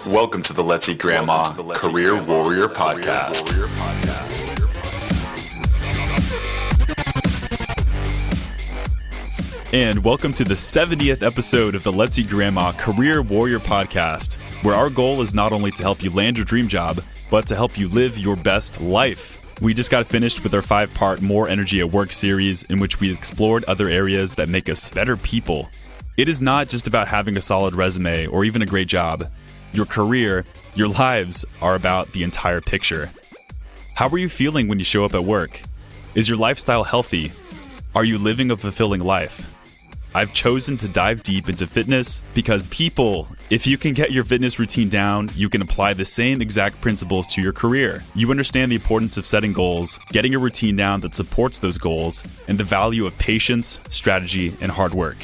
Welcome to the Let's Eat Grandma Career Warrior Podcast. And welcome to the 70th episode of the Let's Eat Grandma Career Warrior Podcast, where our goal is not only to help you land your dream job, but to help you live your best life. We just got finished with our 5-part More Energy at Work series, in which we explored other areas that make us better people. It is not just about having a solid resume or even a great job. Your career, your lives are about the entire picture. How are you feeling when you show up at work? Is your lifestyle healthy? Are you living a fulfilling life? I've chosen to dive deep into fitness because if you can get your fitness routine down, you can apply the same exact principles to your career. You understand the importance of setting goals, getting a routine down that supports those goals, and the value of patience, strategy, and hard work.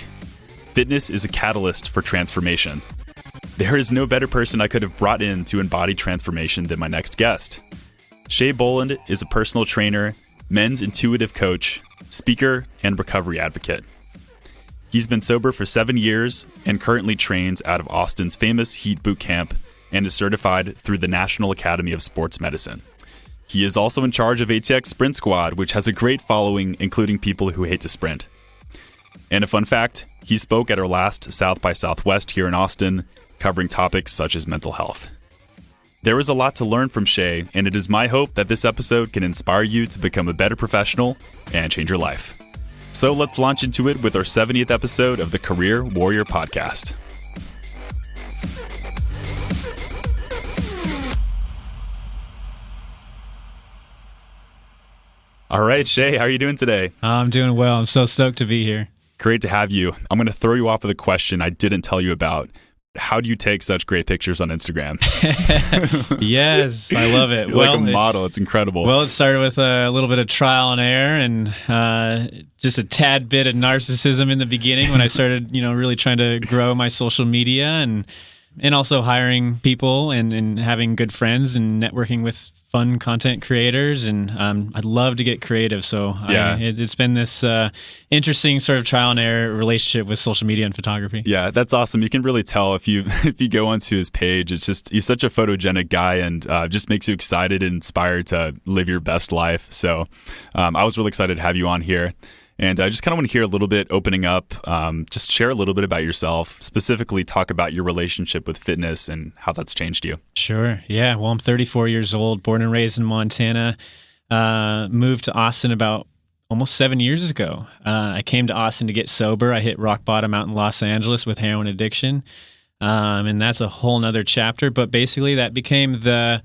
Fitness is a catalyst for transformation. There is no better person I could have brought in to embody transformation than my next guest. Shea Boland is a personal trainer, men's intuitive coach, speaker, and recovery advocate. He's been sober for 7 years and currently trains out of Austin's famous HEAT bootcamp and is certified through the National Academy of Sports Medicine. He is also in charge of ATX Sprint Squad, which has a great following, including people who hate to sprint. And a fun fact, he spoke at our last South by Southwest here in Austin, covering topics such as mental health. There is a lot to learn from Shea, and it is my hope that this episode can inspire you to become a better professional and change your life. So let's launch into it with our 70th episode of the Career Warrior Podcast. All right, Shea, how are you doing today? I'm doing well. I'm so stoked to be here. Great to have you. I'm going to throw you off with a question I didn't tell you about. How do you take such great pictures on Instagram? Yes, I love it. You're like a model. It's incredible. Well, it started with a little bit of trial and error and just a tad bit of narcissism in the beginning when I started, really trying to grow my social media and also hiring people and having good friends and networking with fun content creators, and I'd love to get creative. So yeah, it's been this interesting sort of trial and error relationship with social media and photography. Yeah, that's awesome. You can really tell if you go onto his page. It's just he's such a photogenic guy, and just makes you excited and inspired to live your best life. So I was really excited to have you on here. And I just kind of want to hear a little bit, opening up, just share a little bit about yourself, specifically talk about your relationship with fitness and how that's changed you. Sure. Yeah. Well, I'm 34 years old, born and raised in Montana, moved to Austin about almost 7 years ago. I came to Austin to get sober. I hit rock bottom out in Los Angeles with heroin addiction. And that's a whole nother chapter. But basically that became the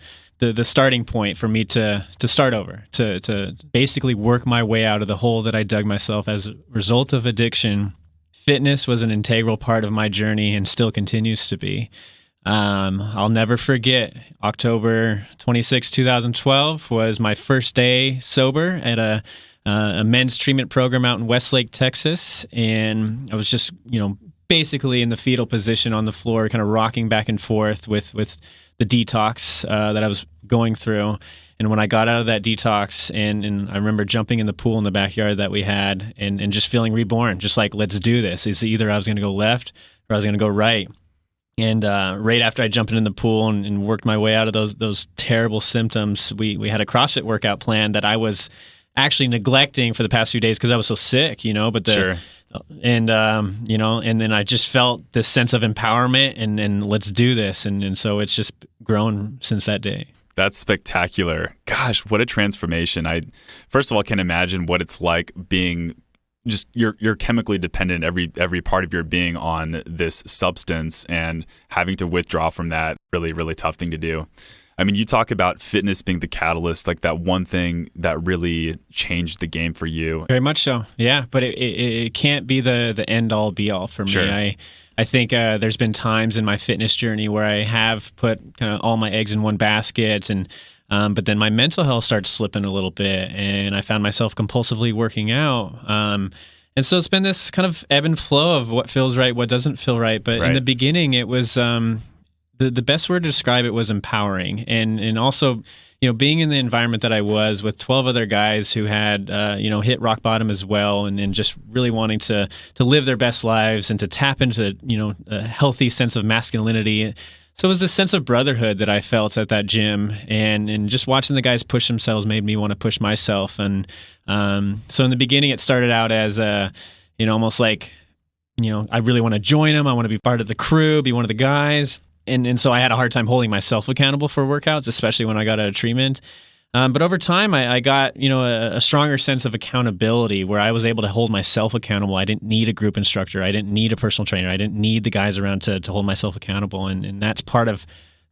starting point for me to start over, to basically work my way out of the hole that I dug myself as a result of addiction. Fitness was an integral part of my journey and still continues to be. I'll never forget October 26, 2012 was my first day sober at a men's treatment program out in Westlake, Texas. And I was just, basically in the fetal position on the floor, kind of rocking back and forth with the detox that I was going through. And when I got out of that detox, and I remember jumping in the pool in the backyard that we had and just feeling reborn, just like, let's do this. It's either I was going to go left or I was going to go right. And right after I jumped in the pool and worked my way out of those terrible symptoms, we had a CrossFit workout plan that I was actually neglecting for the past few days because I was so sick, but Sure. And and then I just felt this sense of empowerment and let's do this. And so it's just grown since that day. That's spectacular. Gosh, what a transformation. I, first of all, can imagine what it's like being just, you're chemically dependent, every part of your being on this substance, and having to withdraw from that, really, really tough thing to do. I mean, you talk about fitness being the catalyst, like that one thing that really changed the game for you. Very much so, yeah. But it can't be the end-all, be-all for me. Sure. I think there's been times in my fitness journey where I have put kind of all my eggs in one basket, and but then my mental health starts slipping a little bit, and I found myself compulsively working out. And so it's been this kind of ebb and flow of what feels right, what doesn't feel right. But in the beginning, it was... The best word to describe it was empowering, and also, being in the environment that I was with 12 other guys who had, hit rock bottom as well, and just really wanting to live their best lives and to tap into, a healthy sense of masculinity. So it was this sense of brotherhood that I felt at that gym, and just watching the guys push themselves made me want to push myself. And so in the beginning, it started out as almost like, I really want to join them. I want to be part of the crew, be one of the guys. And so I had a hard time holding myself accountable for workouts, especially when I got out of treatment. But over time, I got, a stronger sense of accountability where I was able to hold myself accountable. I didn't need a group instructor. I didn't need a personal trainer. I didn't need the guys around to hold myself accountable. And that's part of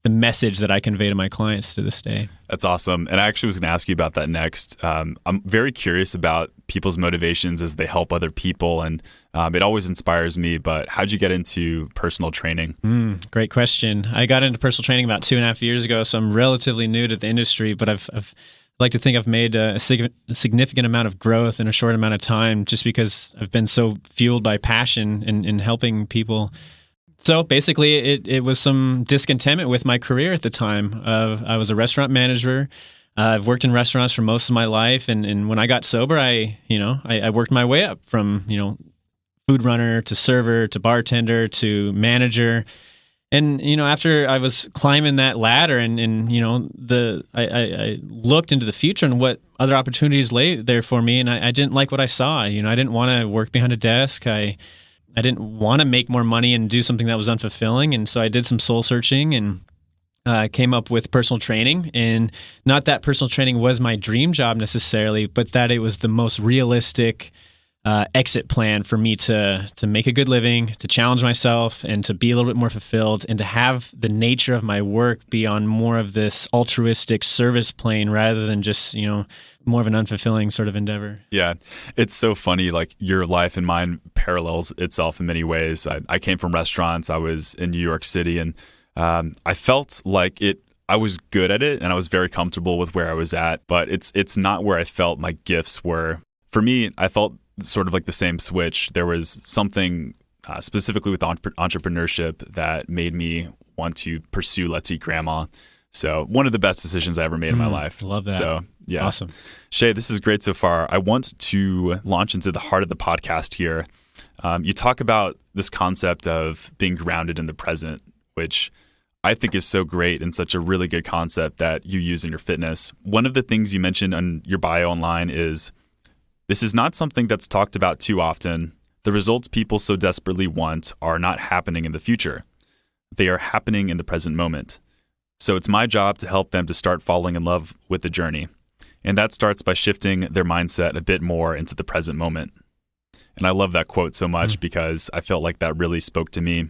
the message that I convey to my clients to this day. That's awesome. And I actually was going to ask you about that next. I'm very curious about people's motivations as they help other people. And it always inspires me. But how'd you get into personal training? Great question. I got into personal training about 2.5 years ago, so I'm relatively new to the industry, but I've like to think I've made a significant amount of growth in a short amount of time just because I've been so fueled by passion in helping people. So basically, it was some discontentment with my career at the time. I was a restaurant manager. I've worked in restaurants for most of my life, and when I got sober, I worked my way up from food runner to server to bartender to manager. And after I was climbing that ladder, and I looked into the future and what other opportunities lay there for me, and I didn't like what I saw. I didn't want to work behind a desk. I didn't want to make more money and do something that was unfulfilling. And so I did some soul searching and came up with personal training. And not that personal training was my dream job necessarily, but that it was the most realistic exit plan for me to make a good living, to challenge myself, and to be a little bit more fulfilled, and to have the nature of my work be on more of this altruistic service plane rather than just, more of an unfulfilling sort of endeavor. Yeah. It's so funny, like your life and mine parallels itself in many ways. I came from restaurants. I was in New York City, and I felt like I was good at it, and I was very comfortable with where I was at, but it's not where I felt my gifts were. For me, I felt sort of like the same switch. There was something specifically with entrepreneurship that made me want to pursue Let's Eat Grandma. So one of the best decisions I ever made in my life. Love that. So yeah. Awesome. Shea, this is great so far. I want to launch into the heart of the podcast here. You talk about this concept of being grounded in the present, which I think is so great and such a really good concept that you use in your fitness. One of the things you mentioned on your bio online is, this is not something that's talked about too often. The results people so desperately want are not happening in the future. They are happening in the present moment. So it's my job to help them to start falling in love with the journey. And that starts by shifting their mindset a bit more into the present moment. And I love that quote so much because I felt like that really spoke to me.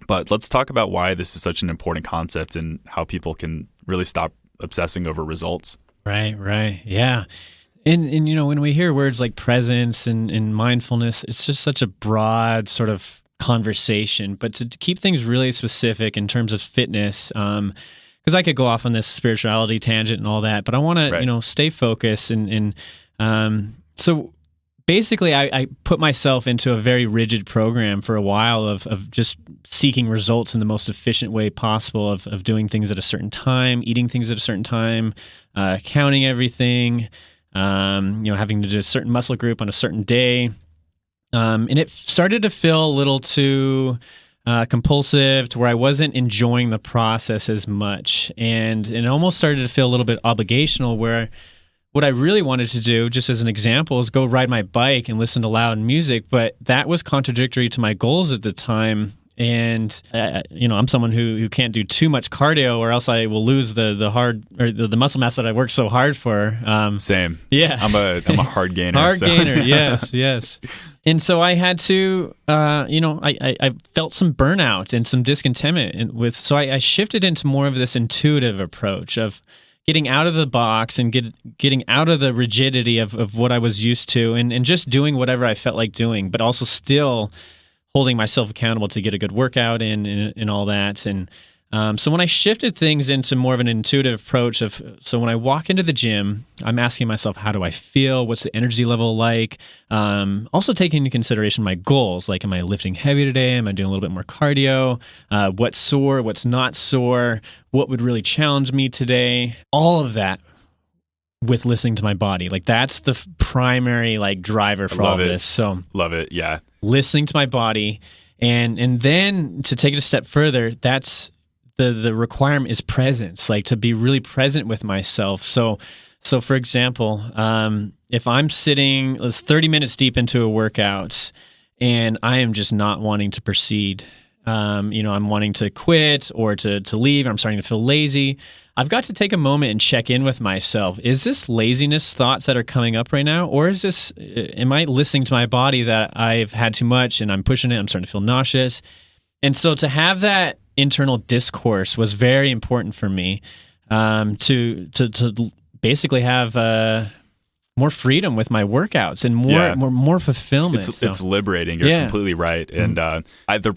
But let's talk about why this is such an important concept and how people can really stop obsessing over results. Right. Yeah. And when we hear words like presence and mindfulness, it's just such a broad sort of conversation. But to keep things really specific in terms of fitness, because I could go off on this spirituality tangent and all that, but I want to, stay focused. And so basically, I put myself into a very rigid program for a while of just seeking results in the most efficient way possible, of doing things at a certain time, eating things at a certain time, counting everything, having to do a certain muscle group on a certain day. And it started to feel a little too compulsive, to where I wasn't enjoying the process as much. And it almost started to feel a little bit obligational, where what I really wanted to do, just as an example, is go ride my bike and listen to loud music. But that was contradictory to my goals at the time. And, I'm someone who can't do too much cardio, or else I will lose the muscle mass that I worked so hard for. Same. Yeah. I'm a hard gainer. Hard gainer. Yes. And so I had to, I felt some burnout and some discontentment so I shifted into more of this intuitive approach of getting out of the box and getting out of the rigidity of what I was used to, and just doing whatever I felt like doing, but also still holding myself accountable to get a good workout in and all that. And so when I shifted things into more of an intuitive approach so when I walk into the gym, I'm asking myself, how do I feel? What's the energy level like? Also taking into consideration my goals, like, am I lifting heavy today? Am I doing a little bit more cardio? What's sore? What's not sore? What would really challenge me today? All of that with listening to my body. Like, that's the primary driver for all of this. So love it. Yeah. Listening to my body. And then to take it a step further, that's the requirement is presence, like to be really present with myself. So for example, if I'm sitting 30 minutes deep into a workout and I am just not wanting to proceed, I'm wanting to quit or to leave, I'm starting to feel lazy, I've got to take a moment and check in with myself. Is this laziness thoughts that are coming up right now? Or am I listening to my body that I've had too much and I'm pushing it, I'm starting to feel nauseous? And so to have that internal discourse was very important for me, to basically have more freedom with my workouts and more fulfillment. It's liberating. You're completely right. And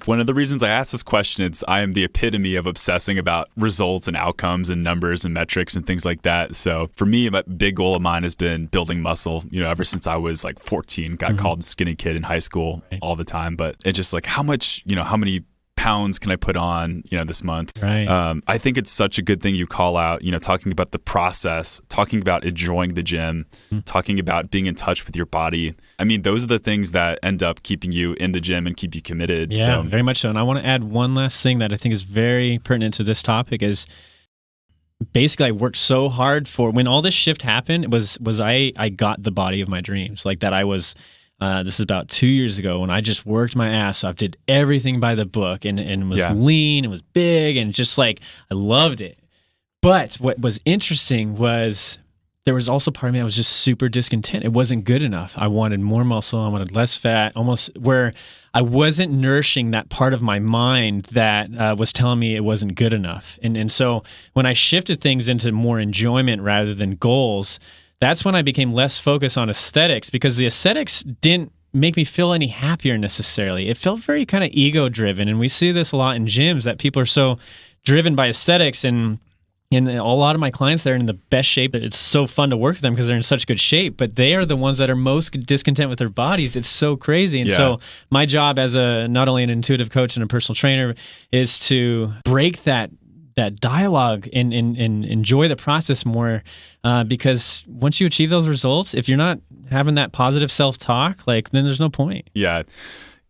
one of the reasons I asked this question is I am the epitome of obsessing about results and outcomes and numbers and metrics and things like that. So for me, a big goal of mine has been building muscle, ever since I was like 14, got called skinny kid in high school all the time. But it's just like how many pounds can I put on, this month? Right. I think it's such a good thing you call out, talking about the process, talking about enjoying the gym, talking about being in touch with your body. I mean, those are the things that end up keeping you in the gym and keep you committed. Yeah, very much so. And I want to add one last thing that I think is very pertinent to this topic is basically I worked so hard for when all this shift happened was I got the body of my dreams, like that I was. This is about 2 years ago when I just worked my ass off, did everything by the book and was lean and was big and just like, I loved it. But what was interesting was there was also part of me that was just super discontent. It wasn't good enough. I wanted more muscle. I wanted less fat, almost where I wasn't nourishing that part of my mind that was telling me it wasn't good enough. And so when I shifted things into more enjoyment rather than goals, that's when I became less focused on aesthetics, because the aesthetics didn't make me feel any happier necessarily. It felt very kind of ego driven. And we see this a lot in gyms, that people are so driven by aesthetics, and a lot of my clients, they're in the best shape. It's so fun to work with them because they're in such good shape, but they are the ones that are most discontent with their bodies. It's so crazy. And so my job as not only an intuitive coach and a personal trainer is to break that dialogue and enjoy the process more, because once you achieve those results, if you're not having that positive self-talk, then there's no point. Yeah.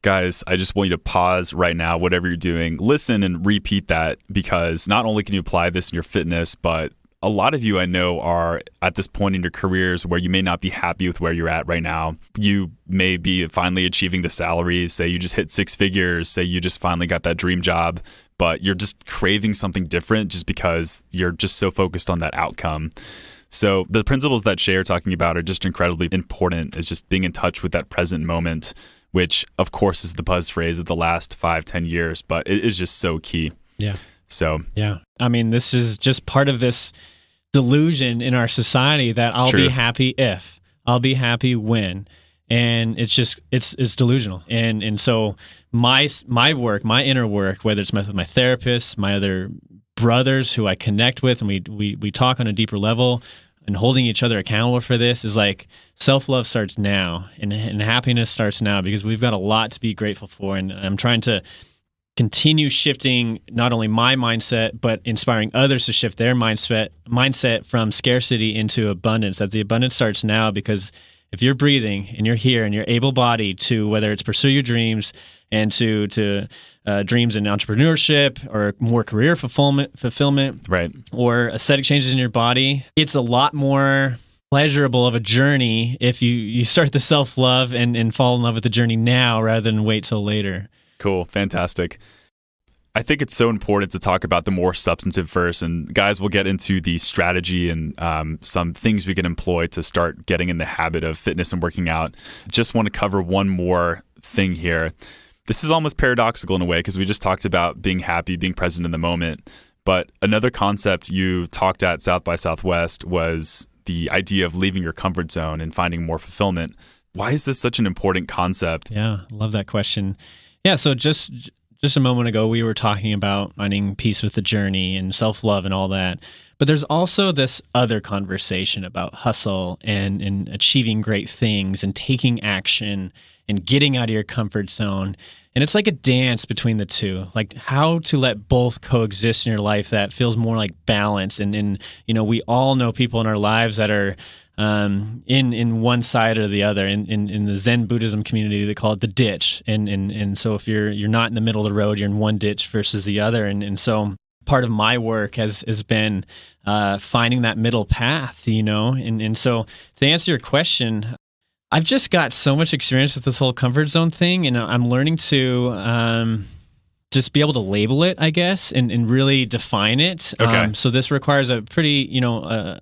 Guys, I just want you to pause right now, whatever you're doing, listen and repeat that, because not only can you apply this in your fitness, but a lot of you I know are at this point in your careers where you may not be happy with where you're at right now. You may be finally achieving the salary. Say you just hit 6 figures. Say you just finally got that dream job, but you're just craving something different just because you're just so focused on that outcome. So the principles that Shea are talking about are just incredibly important. It's just being in touch with that present moment, which of course is the buzz phrase of the last 5-10 years, but it is just so key. Yeah. So, yeah. I mean, this is just part of this delusion in our society that I'll be happy if, I'll be happy when. And it's just, it's delusional. And so my work, my inner work, whether it's with my therapist, my other brothers who I connect with, and we talk on a deeper level, and holding each other accountable for this, is like self-love starts now, and happiness starts now, because we've got a lot to be grateful for. And I'm trying to continue shifting not only my mindset, but inspiring others to shift their mindset from scarcity into abundance, that the abundance starts now. Because if you're breathing and you're here and you're able-bodied to, whether it's pursue your dreams and to dreams in entrepreneurship or more career fulfillment, right, or aesthetic changes in your body, it's a lot more pleasurable of a journey if you start the self-love and fall in love with the journey now rather than wait till later. Cool. Fantastic. I think it's so important to talk about the more substantive first, and guys, we'll get into the strategy and some things we can employ to start getting in the habit of fitness and working out. Just want to cover one more thing here. This is almost paradoxical in a way, because we just talked about being happy, being present in the moment. But another concept you talked at South by Southwest was the idea of leaving your comfort zone and finding more fulfillment. Why is this such an important concept? Yeah, love that question. Yeah, so just a moment ago, we were talking about finding peace with the journey and self-love and all that. But there's also this other conversation about hustle and achieving great things and taking action and getting out of your comfort zone. And it's like a dance between the two, like how to let both coexist in your life that feels more like balance. And we all know people in our lives that are in one side or the other. In the Zen Buddhism community, they call it the ditch. And so if you're not in the middle of the road, you're in one ditch versus the other. And so part of my work has been finding that middle path, and so to answer your question, I've just got so much experience with this whole comfort zone thing, and I'm learning to just be able to label it, I guess, and really define it. Okay. So this requires a pretty,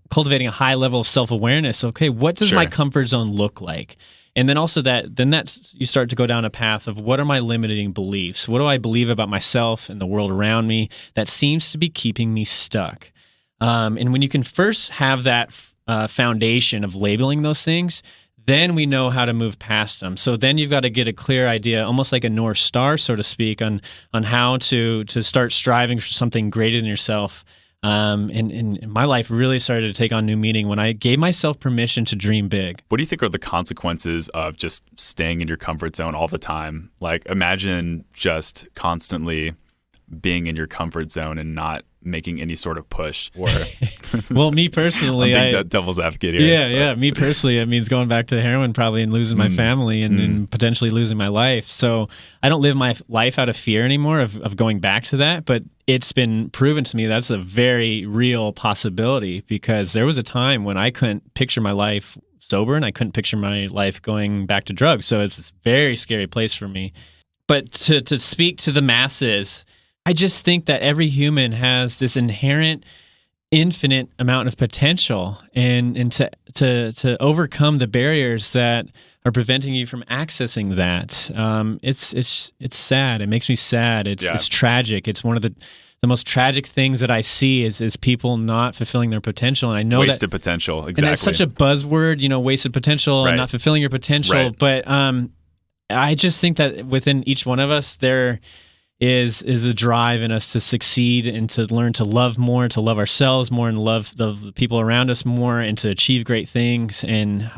cultivating a high level of self-awareness. Okay, what does my comfort zone look like? And then also you start to go down a path of what are my limiting beliefs? What do I believe about myself and the world around me that seems to be keeping me stuck? And when you can first have that foundation of labeling those things, then we know how to move past them. So then you've got to get a clear idea, almost like a North Star, so to speak, on how to start striving for something greater than yourself. And my life really started to take on new meaning when I gave myself permission to dream big. What do you think are the consequences of just staying in your comfort zone all the time? Like, imagine just constantly being in your comfort zone and not making any sort of push. Or well, me personally, I'm being devil's advocate here. Yeah. Me personally, it means going back to heroin probably and losing my family and potentially losing my life. So I don't live my life out of fear anymore of going back to that. But it's been proven to me that's a very real possibility, because there was a time when I couldn't picture my life sober and I couldn't picture my life going back to drugs. So it's a very scary place for me. But to speak to the masses, I just think that every human has this inherent, infinite amount of potential, and to overcome the barriers that are preventing you from accessing that. It's sad. It makes me sad. It's tragic. It's one of the most tragic things that I see is people not fulfilling their potential. And I know wasted potential. Exactly. And it's such a buzzword, wasted potential and not fulfilling your potential. Right. But I just think that within each one of us, there is a drive in us to succeed and to learn to love more, to love ourselves more, and love the people around us more, and to achieve great things. And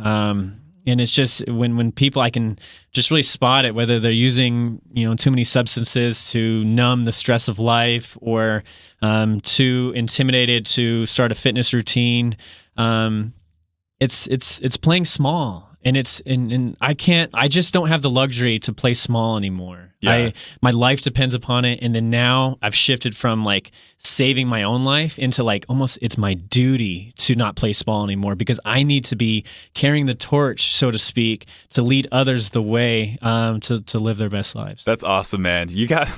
it's just when people, I can just really spot it, whether they're using too many substances to numb the stress of life, or too intimidated to start a fitness routine. It's playing small. And I just don't have the luxury to play small anymore. Yeah. My life depends upon it. And then now I've shifted from like saving my own life into like almost it's my duty to not play small anymore, because I need to be carrying the torch, so to speak, to lead others the way to live their best lives. That's awesome, man. You got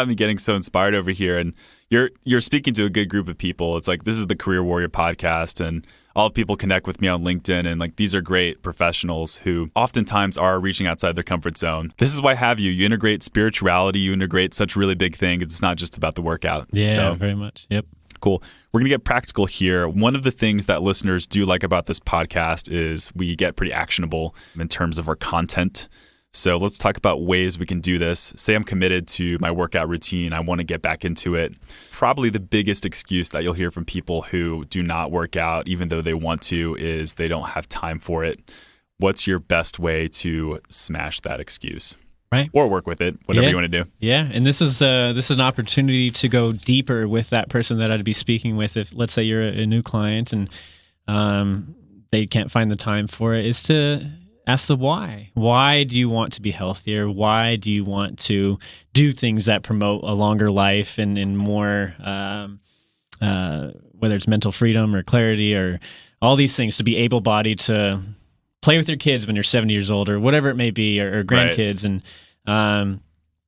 me getting so inspired over here, and you're speaking to a good group of people. It's like, this is the Career Warrior podcast, and all people connect with me on LinkedIn, and like, these are great professionals who oftentimes are reaching outside their comfort zone. This is why I have you. You integrate spirituality, you integrate such really big things. It's not just about the workout. Yeah, very much. Yep. Cool. We're going to get practical here. One of the things that listeners do like about this podcast is we get pretty actionable in terms of our content. So let's talk about ways we can do this. Say I'm committed to my workout routine. I want to get back into it. Probably the biggest excuse that you'll hear from people who do not work out, even though they want to, is they don't have time for it. What's your best way to smash that excuse? Right. Or work with it, whatever you want to do. Yeah. And this is an opportunity to go deeper with that person that I'd be speaking with. If, let's say, you're a new client and they can't find the time for it, is to ask the why. Why do you want to be healthier? Why do you want to do things that promote a longer life and more, whether it's mental freedom or clarity or all these things, to be able-bodied to play with your kids when you're 70 years old or whatever it may be, or grandkids. Right.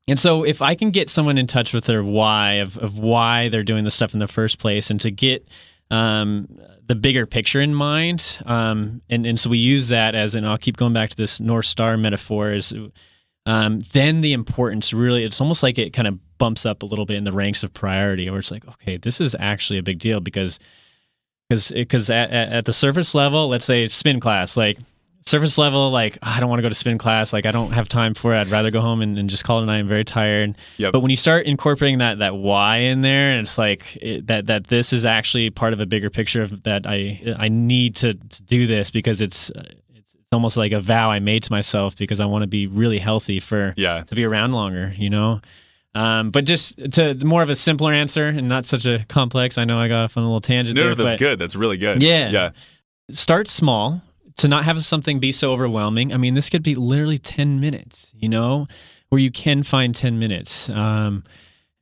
And so if I can get someone in touch with their why of why they're doing this stuff in the first place, and to get the bigger picture in mind. And so we use that as, and I'll keep going back to this North Star metaphor, is then the importance really, it's almost like it kind of bumps up a little bit in the ranks of priority, where it's like, okay, this is actually a big deal, because at the surface level, let's say it's spin class, like surface level, like, I don't want to go to spin class, like I don't have time for it, I'd rather go home and just call it a night, I'm very tired. Yep. But when you start incorporating that why in there, and it's like that this is actually part of a bigger picture of that I need to do this, because it's almost like a vow I made to myself, because I want to be really healthy to be around longer, but just to more of a simpler answer and not such a complex. I know I got off on a little tangent there. No, that's good. That's really good. Yeah. Start small, to not have something be so overwhelming. I mean, this could be literally 10 minutes, where you can find 10 minutes.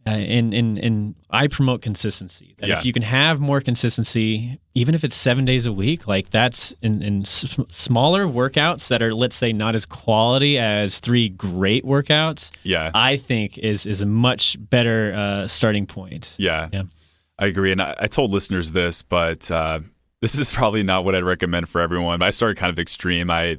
And I promote consistency. That if you can have more consistency, even if it's 7 days a week, like that's in smaller workouts that are, let's say, not as quality as 3 great workouts. Yeah, I think is a much better starting point. Yeah, I agree. And I told listeners this, but this is probably not what I'd recommend for everyone. But I started kind of extreme. I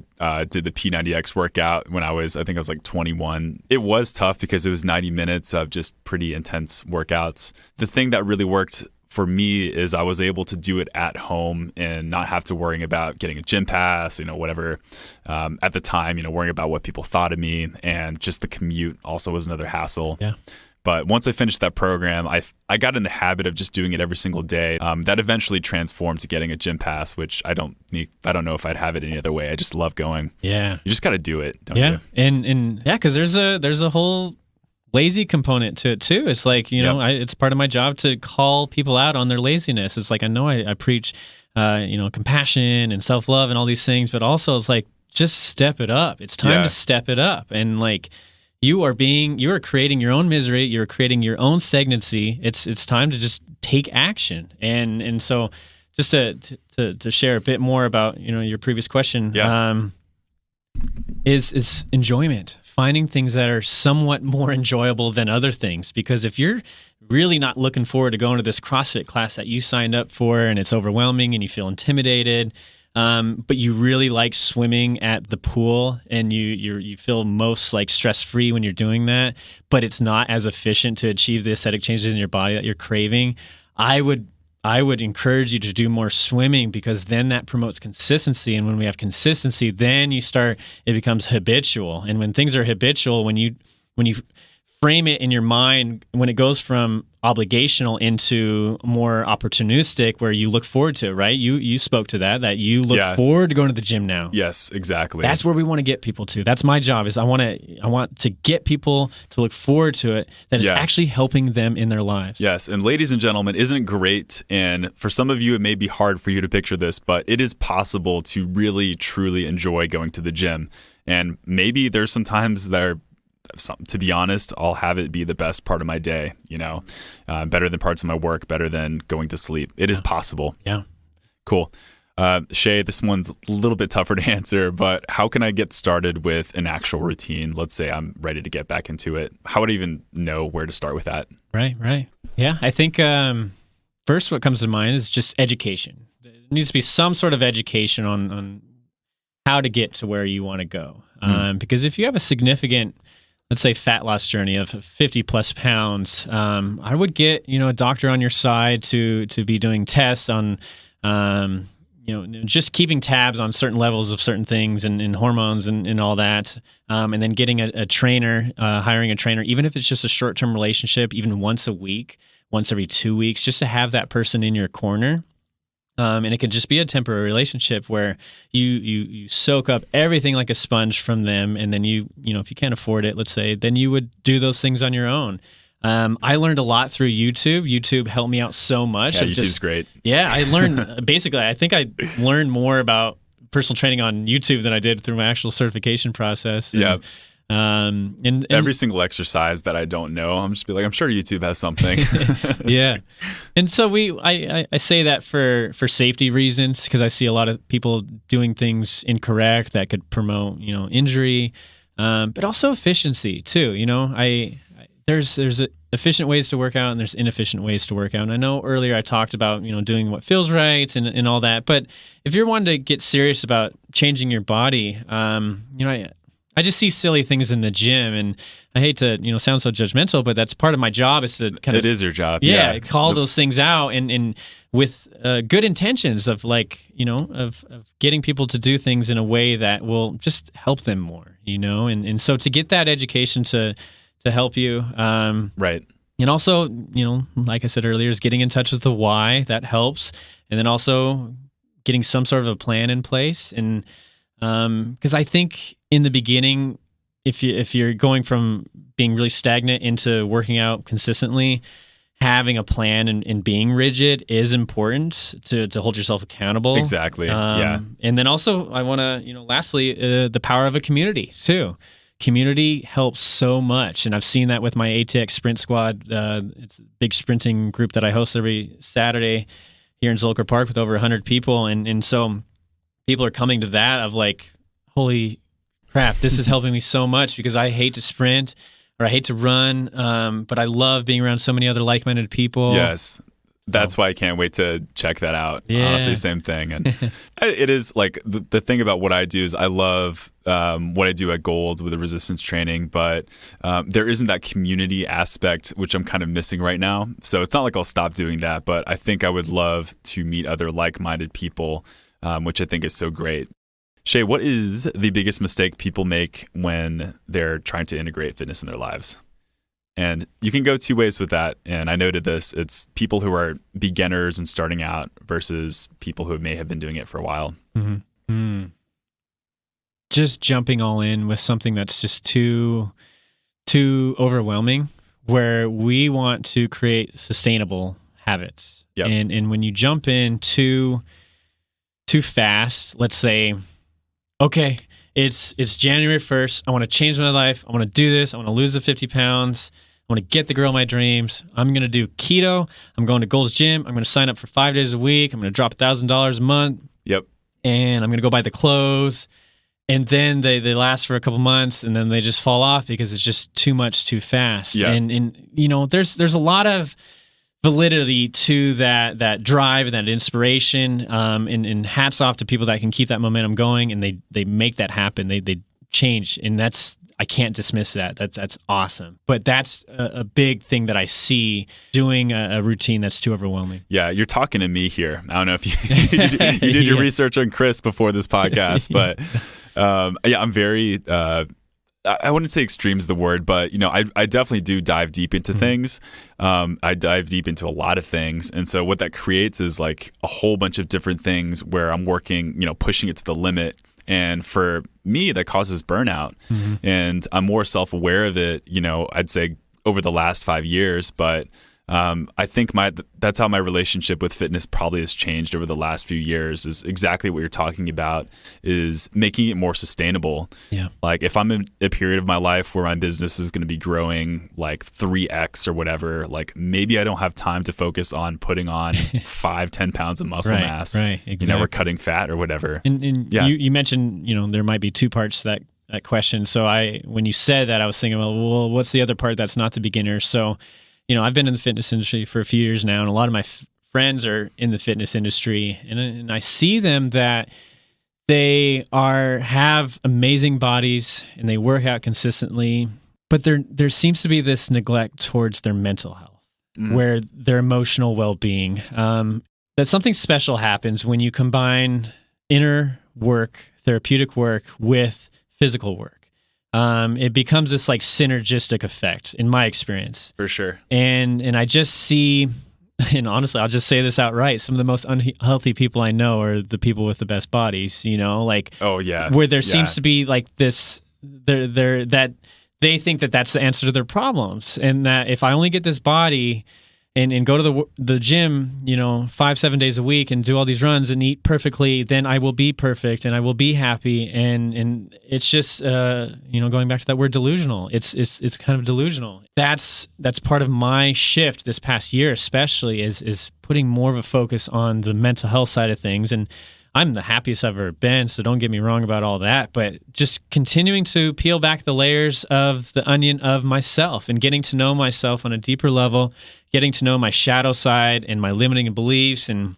did the P90X workout when I think I was like 21. It was tough because it was 90 minutes of just pretty intense workouts. The thing that really worked for me is I was able to do it at home and not have to worry about getting a gym pass, whatever. At the time, worrying about what people thought of me, and just the commute also was another hassle. Yeah. But once I finished that program, I got in the habit of just doing it every single day. That eventually transformed to getting a gym pass, which I don't know if I'd have it any other way. I just love going. Yeah, you just got to do it, don't you? And because there's a whole lazy component to it too. It's like it's part of my job to call people out on their laziness. It's like I know I preach compassion and self-love and all these things, but also it's like just step it up. It's time to step it up, and like. You are creating your own misery. You're creating your own stagnancy. It's time to just take action. And so, just to share a bit more about your previous question, is enjoyment. Finding things that are somewhat more enjoyable than other things. Because if you're really not looking forward to going to this CrossFit class that you signed up for, and it's overwhelming, and you feel intimidated. But you really like swimming at the pool, and you feel most like stress-free when you're doing that, but it's not as efficient to achieve the aesthetic changes in your body that you're craving. I would encourage you to do more swimming, because then that promotes consistency. And when we have consistency, then it becomes habitual. And when things are habitual, when you frame it in your mind, when it goes from obligational into more opportunistic, where you look forward to it, right? You spoke to that you look forward to going to the gym now. Yes, exactly. That's where we want to get people to. That's my job. Is I want to get people to look forward to it. That is actually helping them in their lives. Yes, and ladies and gentlemen, isn't it great? And for some of you, it may be hard for you to picture this, but it is possible to really, truly enjoy going to the gym. And maybe there's some times to be honest, I'll have it be the best part of my day, better than parts of my work, better than going to sleep. It is possible. Yeah. Cool. Shea, this one's a little bit tougher to answer, but how can I get started with an actual routine? Let's say I'm ready to get back into it. How would I even know where to start with that? Right. Yeah, I think first what comes to mind is just education. There needs to be some sort of education on how to get to where you want to go. Because if you have a significant, let's say, fat loss journey of 50 plus pounds, I would get, a doctor on your side to be doing tests on, just keeping tabs on certain levels of certain things and hormones and all that. And then getting a trainer, hiring a trainer, even if it's just a short-term relationship, even once a week, once every 2 weeks, just to have that person in your corner. And it could just be a temporary relationship where you soak up everything like a sponge from them, and then if you can't afford it, let's say, then you would do those things on your own. I learned a lot through YouTube. YouTube helped me out so much. Yeah, YouTube's great. Yeah, I learned basically. I think I learned more about personal training on YouTube than I did through my actual certification process. Yeah. And every single exercise that I don't know, I'm just be like, I'm sure YouTube has something. Yeah. And so I say that for safety reasons, because I see a lot of people doing things incorrect that could promote, injury, but also efficiency too. There's efficient ways to work out, and there's inefficient ways to work out. And I know earlier I talked about, doing what feels right and all that, but if you're wanting to get serious about changing your body, I just see silly things in the gym, and I hate to, sound so judgmental, but that's part of my job, is to kind of... It is your job. Yeah, call those things out, and with good intentions of of getting people to do things in a way that will just help them more, and so to get that education to help you. Right. And also, like I said earlier, is getting in touch with the why. That helps. And then also getting some sort of a plan in place. And because I think in the beginning, if you're going from being really stagnant into working out consistently, having a plan and being rigid is important to hold yourself accountable. Exactly. Yeah. And then also I want to, lastly, the power of a community too. community helps so much. And I've seen that with my ATX Sprint Squad. It's a big sprinting group that I host every Saturday here in Zolker Park with over 100 people. And so people are coming to that of like, holy crap, this is helping me so much because I hate to sprint or I hate to run, but I love being around so many other like-minded people. Yes. That's why I can't wait to check that out. Yeah. Honestly, same thing. And it is like the thing about what I do is I love what I do at Gold with the resistance training, but there isn't that community aspect, which I'm kind of missing right now. So it's not like I'll stop doing that, but I think I would love to meet other like-minded people, which I think is so great. Shea, what is the biggest mistake people make when they're trying to integrate fitness in their lives? And you can go two ways with that. And I noted this. It's people who are beginners and starting out versus people who may have been doing it for a while. Mm-hmm. Mm. Just jumping all in with something that's just too overwhelming, where we want to create sustainable habits. Yep. And when you jump in too fast, let's say, okay, it's January 1st. I want to change my life. I want to do this. I want to lose the 50 pounds. I want to get the girl of my dreams. I'm going to do keto. I'm going to Gold's Gym. I'm going to sign up for 5 days a week. I'm going to drop $1,000 a month. Yep. And I'm going to go buy the clothes. And then they last for a couple months, and then they just fall off because it's just too much too fast. Yeah. And you know, there's a lot of validity to that drive and that inspiration. And hats off to people that can keep that momentum going, and they make that happen. They change, and I can't dismiss that. That's awesome. But that's a big thing that I see doing a routine that's too overwhelming. Yeah, you're talking to me here. I don't know if you did your research on Chris before this podcast, but yeah, I'm very. I wouldn't say extreme is the word, but you know, I definitely do dive deep into things. I dive deep into a lot of things, and so what that creates is like a whole bunch of different things where I'm working, you know, pushing it to the limit. And for me, that causes burnout. Mm-hmm. And I'm more self-aware of it, you know, I'd say over the last 5 years. But I think that's how my relationship with fitness probably has changed over the last few years, is exactly what you're talking about, is making it more sustainable. Yeah. Like if I'm in a period of my life where my business is going to be growing like 3x or whatever, like maybe I don't have time to focus on putting on 5-10 pounds of muscle mass. Right. Exactly. You know, we're cutting fat or whatever. And yeah. you mentioned, you know, there might be two parts to that question. So when you said that, I was thinking, well, what's the other part that's not the beginner? So, you know, I've been in the fitness industry for a few years now, and a lot of my friends are in the fitness industry, and I see them that they have amazing bodies and they work out consistently, but there seems to be this neglect towards their mental health, where their emotional well-being. That something special happens when you combine inner work, therapeutic work with physical work. It becomes this like synergistic effect in my experience. For sure. And I just see, and honestly, I'll just say this outright, some of the most unhealthy people I know are the people with the best bodies, you know, like, oh yeah, where there seems to be like this, that they think that that's the answer to their problems. And that if I only get this body and go to the gym, you know, 5-7 days a week and do all these runs and eat perfectly, then I will be perfect and I will be happy. And it's just, you know, going back to that word delusional, it's kind of delusional. That's part of my shift this past year, especially is putting more of a focus on the mental health side of things. And I'm the happiest I've ever been, so don't get me wrong about all that, but just continuing to peel back the layers of the onion of myself and getting to know myself on a deeper level, getting to know my shadow side and my limiting beliefs, and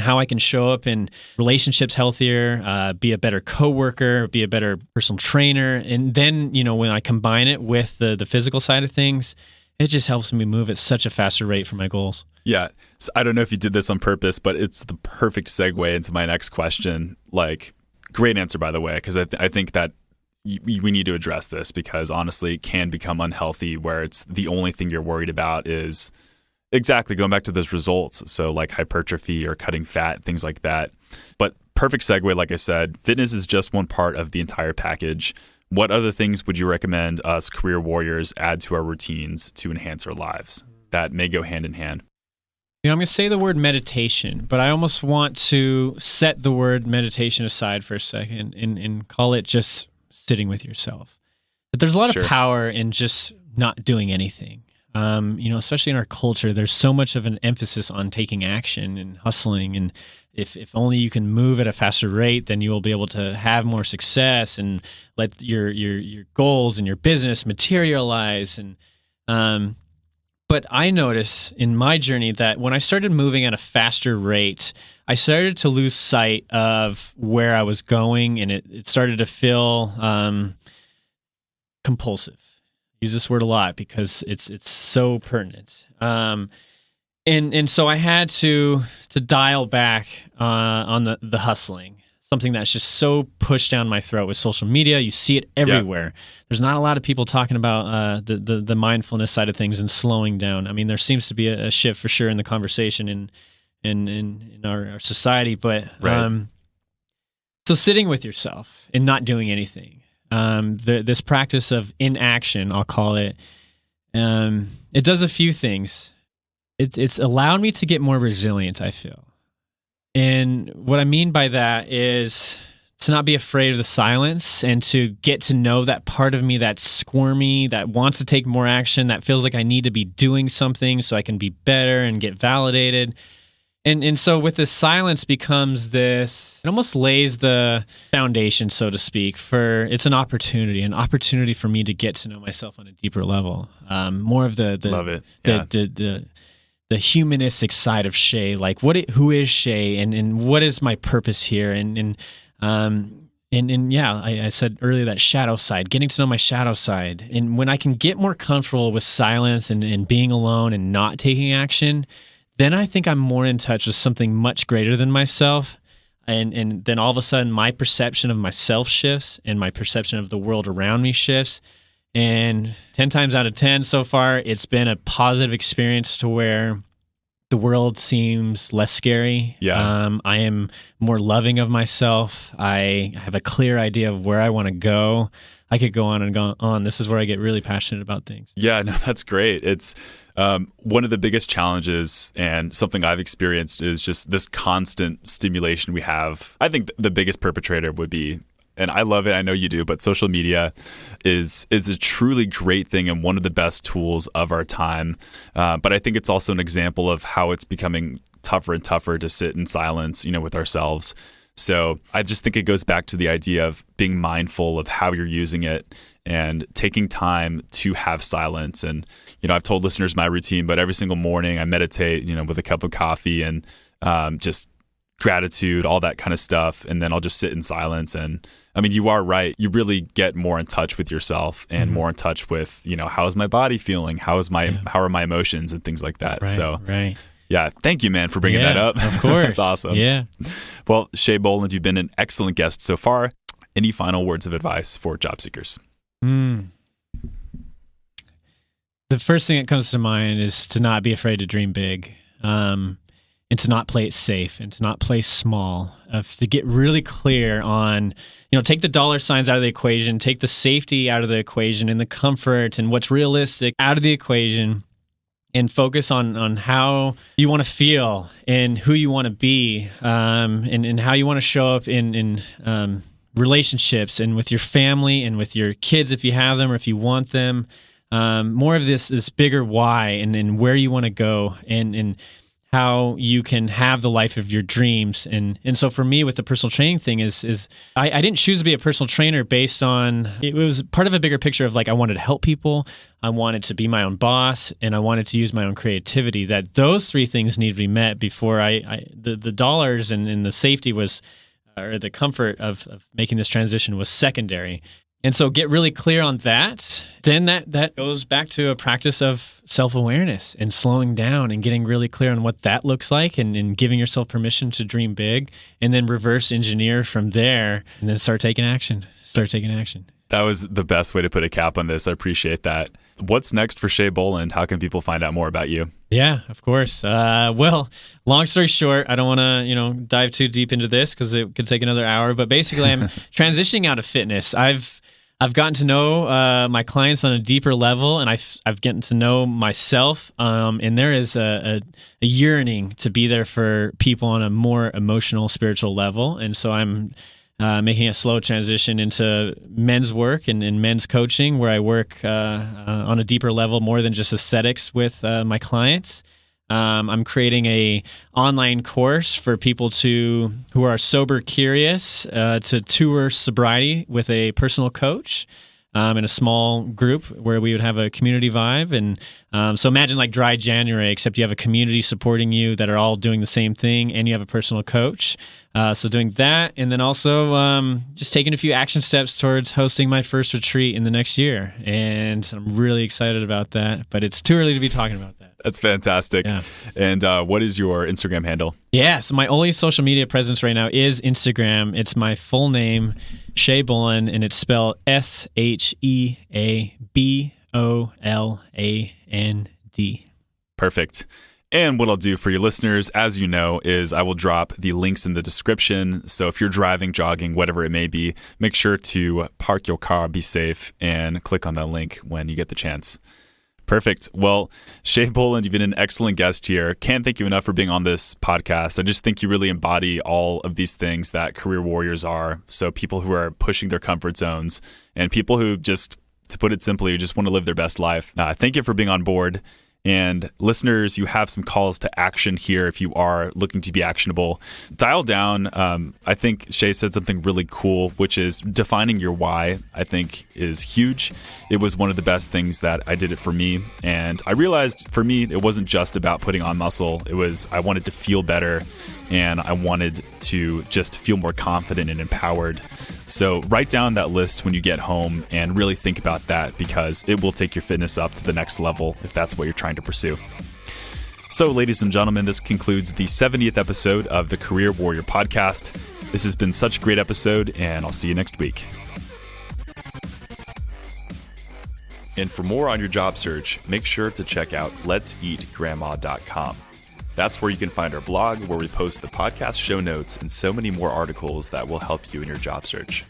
how I can show up in relationships healthier, be a better coworker, be a better personal trainer. And then, you know, when I combine it with the physical side of things, it just helps me move at such a faster rate for my goals. Yeah. So I don't know if you did this on purpose, but it's the perfect segue into my next question. Like, great answer, by the way, because I think that we need to address this, because honestly, it can become unhealthy where it's the only thing you're worried about is exactly going back to those results. So like hypertrophy or cutting fat, things like that. But perfect segue, like I said, fitness is just one part of the entire package. What other things would you recommend us career warriors add to our routines to enhance our lives that may go hand in hand? You know, I'm going to say the word meditation, but I almost want to set the word meditation aside for a second and call it just sitting with yourself. But there's a lot Sure. of power in just not doing anything. Especially in our culture, there's so much of an emphasis on taking action and hustling. And if only you can move at a faster rate, then you will be able to have more success and let your goals and your business materialize. But I notice in my journey that when I started moving at a faster rate, I started to lose sight of where I was going, and it started to feel compulsive. Use this word a lot because it's so pertinent. And so I had to dial back on the hustling. Something that's just so pushed down my throat with social media. You see it everywhere. Yeah. There's not a lot of people talking about the mindfulness side of things and slowing down. I mean, there seems to be a shift for sure in the conversation in our society. But right. So sitting with yourself and not doing anything. This practice of inaction, I'll call it, it does a few things. It's allowed me to get more resilient, I feel. And what I mean by that is to not be afraid of the silence and to get to know that part of me that's squirmy, that wants to take more action, that feels like I need to be doing something so I can be better and get validated. And so with this silence becomes this, it almost lays the foundation, so to speak, for it's an opportunity for me to get to know myself on a deeper level. More of Love it. Yeah. The humanistic side of Shea, like who is Shea and what is my purpose here? I said earlier that shadow side, getting to know my shadow side. And when I can get more comfortable with silence and being alone and not taking action, then I think I'm more in touch with something much greater than myself. And then all of a sudden my perception of myself shifts and my perception of the world around me shifts. And 10 times out of 10 so far, it's been a positive experience to where the world seems less scary. Yeah. I am more loving of myself. I have a clear idea of where I want to go. I could go on and go on. This is where I get really passionate about things. Yeah, no, that's great. It's one of the biggest challenges and something I've experienced is just this constant stimulation we have. I think the biggest perpetrator would be, and I love it, I know you do, but social media is a truly great thing and one of the best tools of our time. But I think it's also an example of how it's becoming tougher and tougher to sit in silence, with ourselves. So I just think it goes back to the idea of being mindful of how you're using it and taking time to have silence. And, I've told listeners my routine, but every single morning I meditate, with a cup of coffee and just gratitude, all that kind of stuff. And then I'll just sit in silence. And I mean, you are right. You really get more in touch with yourself and more in touch with, how is my body feeling? How are my emotions and things like that? Right. Yeah. Thank you, man, for bringing that up. Of course. That's awesome. Yeah. Well, Shea Boland, you've been an excellent guest so far. Any final words of advice for job seekers? The first thing that comes to mind is to not be afraid to dream big, and to not play it safe and to not play small, to get really clear on, take the dollar signs out of the equation, take the safety out of the equation and the comfort and what's realistic out of the equation, and focus on how you want to feel and who you want to be, and how you want to show up in relationships and with your family and with your kids if you have them or if you want them. More of this bigger why and where you want to go and how you can have the life of your dreams. And so for me with the personal training thing is I didn't choose to be a personal trainer based on, it was part of a bigger picture of like, I wanted to help people. I wanted to be my own boss and I wanted to use my own creativity, that those three things need to be met before the dollars and the safety was, or the comfort of making this transition was secondary. And so get really clear on that. Then that goes back to a practice of self-awareness and slowing down and getting really clear on what that looks like and giving yourself permission to dream big and then reverse engineer from there and then start taking action. That was the best way to put a cap on this. I appreciate that. What's next for Shea Boland? How can people find out more about you? Yeah, of course. Well, long story short, I don't want to, dive too deep into this because it could take another hour, but basically I'm transitioning out of fitness. I've gotten to know my clients on a deeper level, and I've gotten to know myself. And there is a yearning to be there for people on a more emotional, spiritual level. And so I'm making a slow transition into men's work and men's coaching, where I work on a deeper level, more than just aesthetics with my clients. I'm creating a online course for people who are sober curious to tour sobriety with a personal coach in a small group where we would have a community vibe. And so imagine like Dry January, except you have a community supporting you that are all doing the same thing, and you have a personal coach. So doing that, and then also just taking a few action steps towards hosting my first retreat in the next year. And I'm really excited about that, but it's too early to be talking about that. That's fantastic. Yeah. And what is your Instagram handle? Yeah, so my only social media presence right now is Instagram. It's my full name, Shea Boland, and it's spelled SheaBoland. Perfect. And what I'll do for your listeners, as you know, is I will drop the links in the description. So if you're driving, jogging, whatever it may be, make sure to park your car, be safe, and click on that link when you get the chance. Perfect. Well, Shea Boland, you've been an excellent guest here. Can't thank you enough for being on this podcast. I just think you really embody all of these things that career warriors are. So people who are pushing their comfort zones and people who just, to put it simply, just want to live their best life. Thank you for being on board. And listeners, you have some calls to action here if you are looking to be actionable. Dial down. I think Shea said something really cool, which is defining your why, I think is huge. It was one of the best things that I did it for me. And I realized for me, it wasn't just about putting on muscle. It was, I wanted to feel better and I wanted to just feel more confident and empowered. So write down that list when you get home and really think about that, because it will take your fitness up to the next level if that's what you're trying to pursue. So ladies and gentlemen, this concludes the 70th episode of the Career Warrior Podcast. This has been such a great episode, and I'll see you next week. And for more on your job search, make sure to check out letseatgrandma.com. That's where you can find our blog, where we post the podcast show notes and so many more articles that will help you in your job search.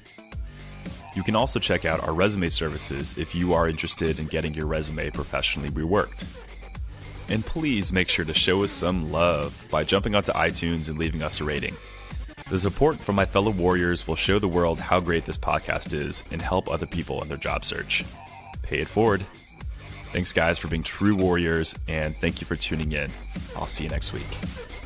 You can also check out our resume services if you are interested in getting your resume professionally reworked. And please make sure to show us some love by jumping onto iTunes and leaving us a rating. The support from my fellow warriors will show the world how great this podcast is and help other people in their job search. Pay it forward. Thanks, guys, for being true warriors, and thank you for tuning in. I'll see you next week.